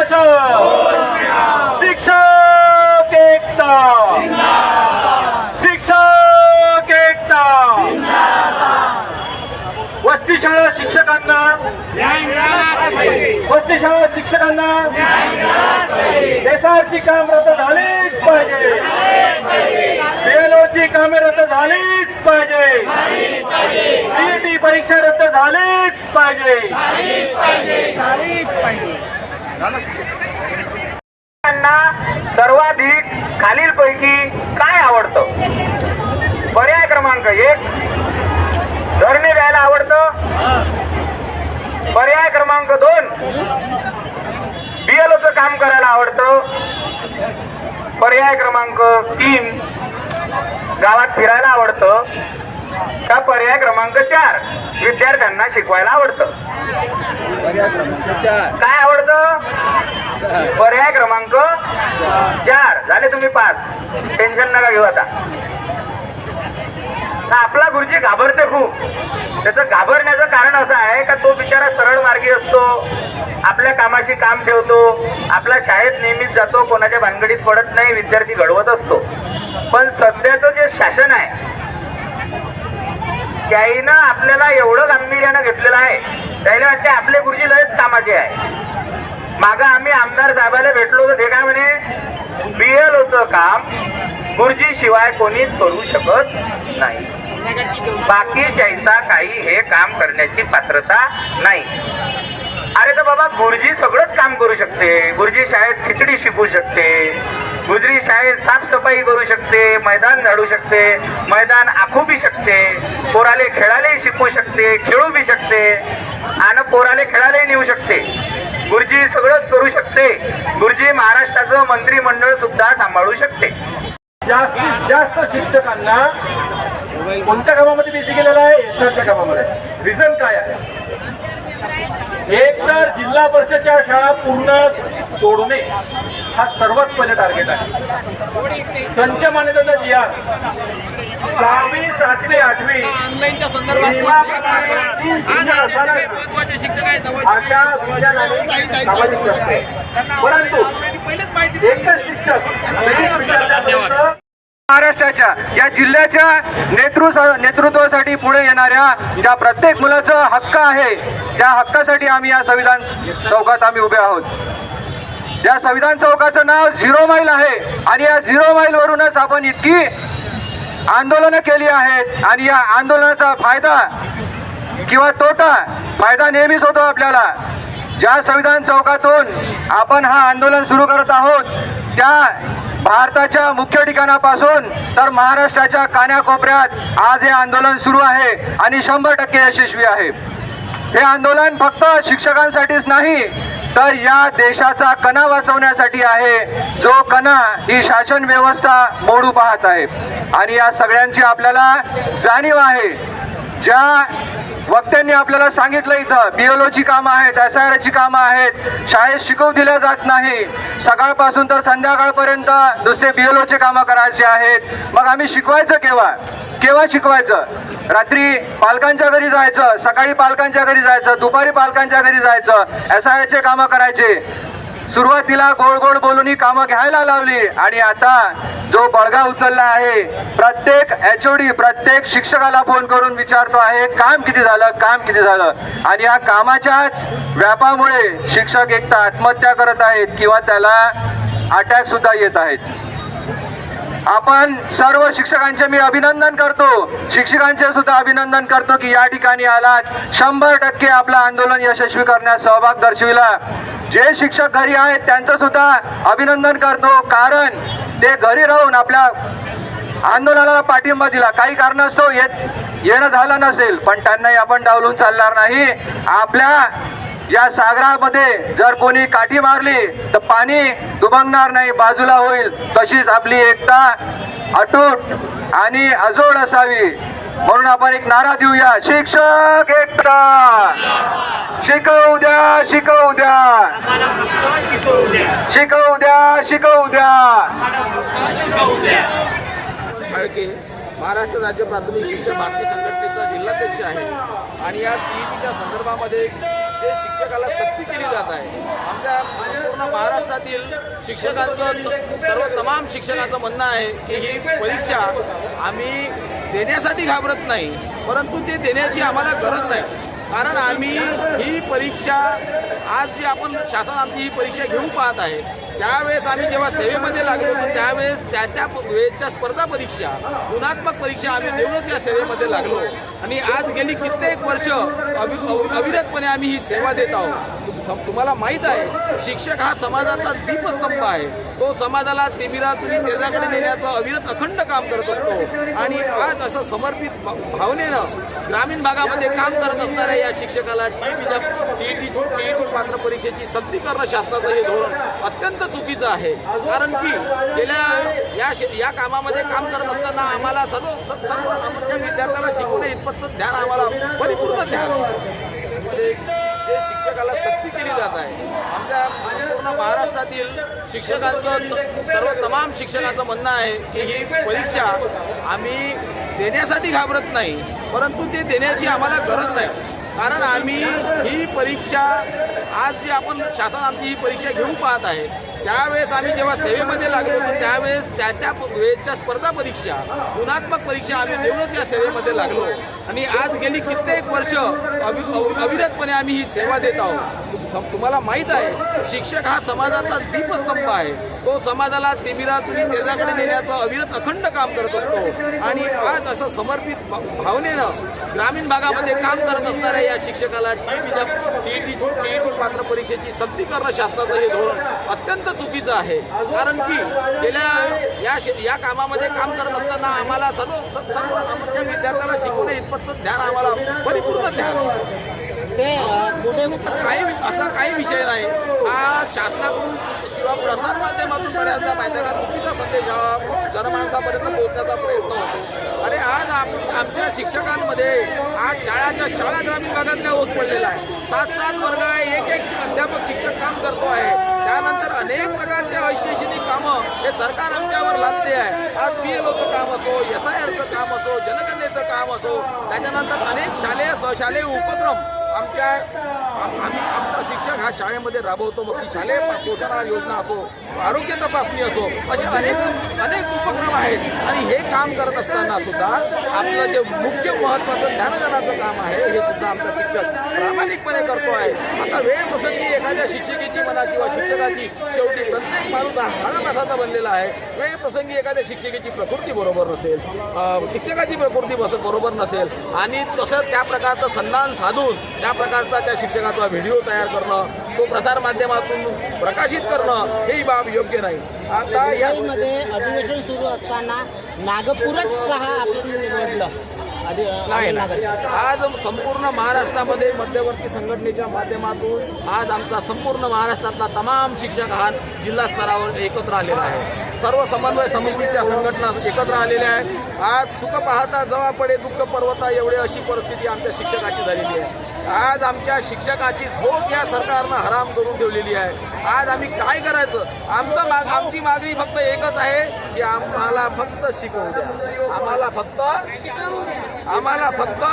शासन, शिक्षक एकता, शिक्षक एकता, वसती शाळा शिक्षकांना, वसती शाळा शिक्षकांना देशाची काम रद्द झालीच पाहिजे, बीएलओची कामे रद्द झालीच पाहिजे, सीईटी परीक्षा रद्द झालीच पाहिजे. सर्वाधिक खालीलपैकी काय आवडतं? पर्याय क्रमांक 1 धरणे द्यायला आवडतं, पर्याय क्रमांक 2 बीएलओचं काम करायला आवडतं, पर्याय क्रमांक 3 गावात फिरायला आवडतं, का पर्याय क्रमांक 4 विद्यार्थ्यांना शिकवायला आवडतं? काय आवडतं? पर्याय क्रमांक 4. झाले तुम्ही पास, टेन्शन नका घेऊ. आता आपला गुरुजी घाबरते खूप. त्याचं घाबरण्याचं कारण असं आहे का तो बिचारा सरळ मार्गी असतो, आपल्या कामाशी काम ठेवतो, आपल्या शाळेत नेहमीच जातो, कोणाच्या भानगडीत पडत नाही, विद्यार्थी घडवत असतो. पण सध्याचं जे शासन आहे त्याईनं आपल्याला एवढं गांभीर्यानं घेतलेलं आहे, त्याला वाटते आपले गुरुजी लयच कामाचे आहे. मागं आम्ही आमदार साहेबाला भेटलो तर ते काय म्हणे, बीएलओचं काम गुरुजी शिवाय कोणीच करू शकत नाही, बाकीच्याचा काही हे काम करण्याची पात्रता नाही. अरे तर बाबा, गुरुजी सगळंच काम करू शकते. गुरुजी शाळेत खिचडी शिकवू शकते, गुरुजी शाळेत साफसफाई करू शकते, मैदान झाडू शकते, मैदान आखू बी शकते, पोराले खेळायलाही शिकवू शकते, खेळू बी शकते आणि पोराले खेळायलाही नेऊ शकते. गुरुजी सगळंच करू शकते. गुरुजी महाराष्ट्राचं मंत्रिमंडळ सुद्धा सांभाळू शकते. जास्तीत जास्त शिक्षकांना कोणत्या कामामध्ये बिझी केलेलं आहे? एसआरच्या कामामध्ये. रिझन काय आहे? एक तर जिल्हा परिषदच्या शाळा पूर्ण तोडणे हा सर्वात पहिले टार्गेट आहे. संच मान्यतेचा जी आर 6वी 7वी 8वी ऑनलाईनच्या संदर्भात परंतु एकच शिक्षक महाराष्ट्राच्या या जिल्ह्याच्या नेतृत्वासाठी पुढे येणाऱ्या ज्या प्रत्येक मुलाचा हक्क आहे, त्या हक्कासाठी आम्ही या संविधान चौकात आम्ही उभे आहोत. या संविधान चौकाचं नाव 0 माईल आहे आणि या 0 माईल वरूनच आपण इतकी आंदोलनं केली आहेत आणि या आंदोलनाचा फायदा किंवा तोटा, फायदा नेहमीच होतो आपल्याला. ज्या संविधान चौकातून आपण हा आंदोलन सुरू करत आहोत त्या भारताच्या मुख्य ठिकाणापासून तर महाराष्ट्राच्या कानाकोपऱ्यात आज हे आंदोलन सुरू आहे आणि 100% यशस्वी आहे. हे आंदोलन फक्त शिक्षकांसाठीच नाही तर या देशाचा कणा वाचवण्यासाठी आहे, जो कणा ही शासन व्यवस्था मोडू पाहत आहे. आणि या सगळ्यांची आपल्याला जाणीव आहे. ज्या वक्त्यांनी आपल्याला सांगितलं इथं बीएलओची कामं आहेत, एसआरची कामं आहेत, शाळेत शिकवू दिल्या जात नाही, सकाळपासून तर संध्याकाळपर्यंत नुसते बीएलओचे कामं करायचे आहेत. मग आम्ही शिकवायचं केव्हा शिकवायचं? रात्री पालकांच्या घरी जायचं, सकाळी पालकांच्या घरी जायचं, दुपारी पालकांच्या घरी जायचं, एसआरचे कामं करायचे. सुरुवातीला गोड गोड बोलून ही कामं घ्यायला लावली आणि आता जो बळगा उचलला आहे, प्रत्येक एचओडी प्रत्येक शिक्षकाला फोन करून विचारतो आहे काम किती झालं. आणि या कामाच्याच व्यापामुळे शिक्षक एक तर आत्महत्या करत आहेत किंवा त्याला अटॅक सुद्धा येत आहेत. आपण सर्व शिक्षकांचे मी अभिनंदन करतो, शिक्षकांचे सुद्धा अभिनंदन करतो की या ठिकाणी आलात, 100% आपलं आंदोलन यशस्वी करण्यास सहभाग दर्शविला. जे शिक्षक घरी आहेत त्यांचं सुद्धा अभिनंदन करतो, कारण ते घरी राहून आपल्या आंदोलनाला पाठिंबा दिला. काही कारणास्तव येणं झालं नसेल, पण त्यांनाही आपण डावलून चालणार नाही. आपल्या या सागरामध्ये जर कोणी काठी मारली तर पाणी दुभंगणार नाही, बाजूला होईल. तशीच आपली एकता अटूट आणि अजोड असावी म्हणून आपण एक नारा देऊया, शिक्षक एकता, शिकवू द्या, शिकवू द्या, शिकवू द्या, शिकवू द्या. महाराष्ट्र राज्य प्राथमिक शिक्षक भारती संघटनेचा जिल्हाध्यक्ष आहे आणि या सीईटीच्या संदर्भामध्ये जे शिक्षकाला सक्ती केली जात आहे, आमच्या संपूर्ण महाराष्ट्रातील शिक्षकांचं तमाम शिक्षकांचं म्हणणं आहे की ही परीक्षा आम्ही देण्यासाठी घाबरत नाही, परंतु ते देण्याची आम्हाला गरज नाही. कारण आम्ही ही परीक्षा आज जी आपण शासन आमची ही परीक्षा घेऊन पाहत आहे, त्यावेळेस आम्ही जेव्हा सेवेमध्ये लागलो तर त्यावेळेस त्या वेळेच्या स्पर्धा परीक्षा, गुणात्मक परीक्षा आम्ही देऊनच या सेवेमध्ये लागलो आणि आज गेली कित्येक वर्ष अविरतपणे आम्ही ही सेवा देत आहोत. तुम्हाला माहीत आहे, शिक्षक हा समाजाचा दीपस्तंभ आहे. तो समाजाला तिमिरातून तेजाकडे नेण्याचं अविरत अखंड काम करत असतो आणि आज असं समर्पित भावनेनं ग्रामीण भागामध्ये काम करत असणाऱ्या या शिक्षकाला टीईटी पात्र परीक्षेची सक्ती करणं शासनाचं हे धोरण अत्यंत चुकीचं आहे. कारण की गेल्या या कामामध्ये काम करत असताना आम्हाला सर्व आमच्या विद्यार्थ्याला शिकवणे इतपतचं ध्यान आम्हाला परिपूर्ण ध्यान जे शिक्षकाला सक्ती केली जात आहे. आमच्या पूर्ण महाराष्ट्रातील शिक्षकांचं तमाम शिक्षकांचं म्हणणं आहे की ही परीक्षा आम्ही देण्यासाठी घाबरत नाही, परंतु ते देण्याची आम्हाला गरज नाही. कारण आम्ही ही परीक्षा आज जी आपण शासन आमची ही परीक्षा घेऊन पाहत आहे, त्यावेळेस आम्ही जेव्हा सेवेमध्ये लागलो तर त्यावेळेस त्या वेळेच्या स्पर्धा परीक्षा, गुणात्मक परीक्षा आम्ही देऊनच या सेवेमध्ये लागलो आणि आज गेली कित्येक वर्ष अविरतपणे आम्ही ही सेवा देत आहोत. तुम्हाला माहीत आहे, शिक्षक हा समाजाचा दीपस्तंभ आहे. तो समाजाला तिमिरातून तेजाकडे नेण्याचं अविरत अखंड काम करत असतो आणि आज असं समर्पित भावनेनं ग्रामीण भागामध्ये काम करत असणाऱ्या या शिक्षकाला टीईटी पात्र परीक्षेची सक्ती करणं शासनाचं हे धोरण अत्यंत चुकीचं आहे. कारण की गेल्या या कामामध्ये काम करत असताना आम्हाला सर्व आमच्या विद्यार्थ्याला शिकवणे इतपतचं ध्यान आम्हाला परिपूर्ण ध्यान असा काही विषय नाही. हा शासनाकडून किंवा प्रसार माध्यमातून बऱ्याचदा माहिती आहे का चुकीचा संदेश हा जनमानसापर्यंत पोहोचण्याचा प्रयत्न होतो. अरे आज आमच्या शिक्षकांमध्ये आज शाळा ग्रामीण भागातल्या ओस पडलेला आहे. 7-7 वर्ग आहे, एक अध्यापक शिक्षक काम करतो आहे. त्यानंतर अनेक प्रकारचे अशैक्षणिक कामं हे सरकार आमच्यावर लादते आहे. आज BLOचं काम असो, SIRचं काम असो, जनगणनेचं काम असो, त्याच्यानंतर अनेक शालेय सहशालेय उपक्रम आमचा शिक्षक हा शाळेमध्ये राबवतो. मग ती शालेय पोषण योजना असो, आरोग्य तपासणी असो, असे अनेक उपक्रम आहेत आणि हे काम करत असताना सुद्धा आपलं जे मुख्य महत्त्वाचं ज्ञानदानाचं काम आहे हे सुद्धा आमचा शिक्षक प्रामाणिकपणे करतो आहे. आता वेळ प्रसंगी एखाद्या शिक्षिकेची म्हणा किंवा शिक्षकाची, शेवटी प्रत्येक माणूस हा हाडामासाचा बनलेला आहे. वेळ प्रसंगी एखाद्या शिक्षिकेची प्रकृती बरोबर नसेल, शिक्षकाची प्रकृती बरोबर नसेल आणि तसं त्या प्रकारचा सन्मान साधून त्या प्रकारचा त्या शिक्षकाचा व्हिडिओ तयार करणं, तो प्रसार माध्यमातून प्रकाशित करणं ही बाब योग्य नाही. आता यामध्ये अधिवेशन सुरू असताना नागपूरच का आपण निवडलं? नाही, आज संपूर्ण महाराष्ट्रामध्ये मध्यवर्ती संघटनेच्या माध्यमातून आज आमचा संपूर्ण महाराष्ट्रातला तमाम शिक्षक हा जिल्हा स्तरावर एकत्र आलेला आहे. सर्व समन्वय समितीच्या संघटना एकत्र आलेल्या आहेत. आज सुख पाहता जवा पडे दुःख पर्वता एवढे अशी परिस्थिती आमच्या शिक्षकाची झालेली आहे. आज आमच्या शिक्षकाची झोप या सरकारनं हराम करून ठेवलेली आहे. आज आम्ही काय करायचं? आमची मागणी फक्त एकच आहे की आम्हाला फक्त शिकवू द्या, आम्हाला फक्त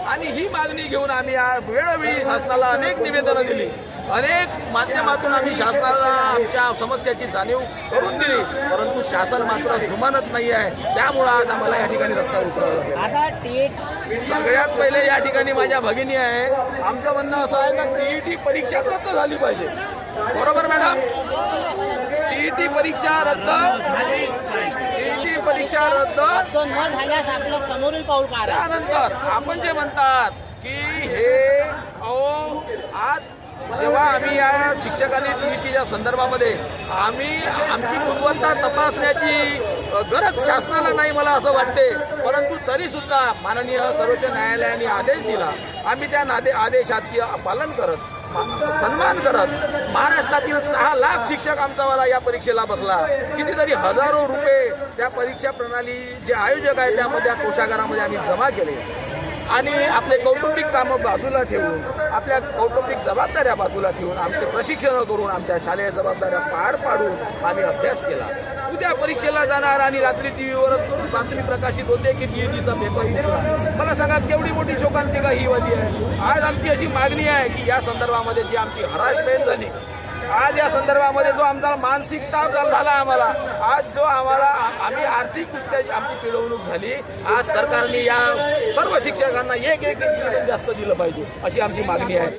आणि ही मागणी घेऊन आम्ही वेळोवेळी शासनाला अनेक निवेदनं दिली, अनेक माध्यमातून आम्ही शासनाला आमच्या समस्याची जाणीव करून दिली, परंतु शासन मात्र जुमानत नाही आहे. त्यामुळं आज आम्हाला या ठिकाणी रस्ता उतरावा लागला. सगळ्यात पहिले या ठिकाणी माझ्या भगिनी आहे, आमचं म्हणणं असं आहे का TET परीक्षा रद्द झाली पाहिजे. बरोबर मॅडम? TET परीक्षा रद्द न झाल्यास आपलं समोरील पाऊल काय? त्यानंतर आपण जे म्हणतात की हे आज जेव्हा आम्ही या शिक्षकांनी TETच्या संदर्भामध्ये आमची गुणवत्ता तपासण्याची गरज शासनाला नाही मला असं वाटते, परंतु तरी सुद्धा माननीय सर्वोच्च न्यायालयाने आदेश दिला. आम्ही त्या आदेशाचे पालन करत, सन्मान करत महाराष्ट्रातील 6 लाख शिक्षक आमचा या परीक्षेला बसला. कितीतरी हजारो रुपये त्या परीक्षा प्रणाली जे आयोजक आहेत त्यामध्ये कोषागारामध्ये आम्ही जमा केले आणि आपले कौटुंबिक कामं बाजूला ठेवून, आपल्या कौटुंबिक जबाबदाऱ्या बाजूला ठेवून, आमचे प्रशिक्षण करून, आमच्या शालेय जबाबदाऱ्या पार पाडून आम्ही अभ्यास केला. उद्या परीक्षेला जाणार आणि रात्री टीव्हीवर बातमी प्रकाशित होते की TETचा पेपर फुटला. मला सांगा केवढी मोठी शोकांतिका ही वाली आहे. आज आमची अशी मागणी आहे की या संदर्भामध्ये जी आमची हरासमेंट झाली, आज या संदर्भामध्ये जो आमचा मानसिक ताप झाला आम्हाला, आज जो आम्ही आर्थिकदृष्ट्या आमची पिळवणूक झाली, आज सरकारने या सर्व शिक्षकांना एक जास्त दिलं पाहिजे अशी आमची मागणी आहे.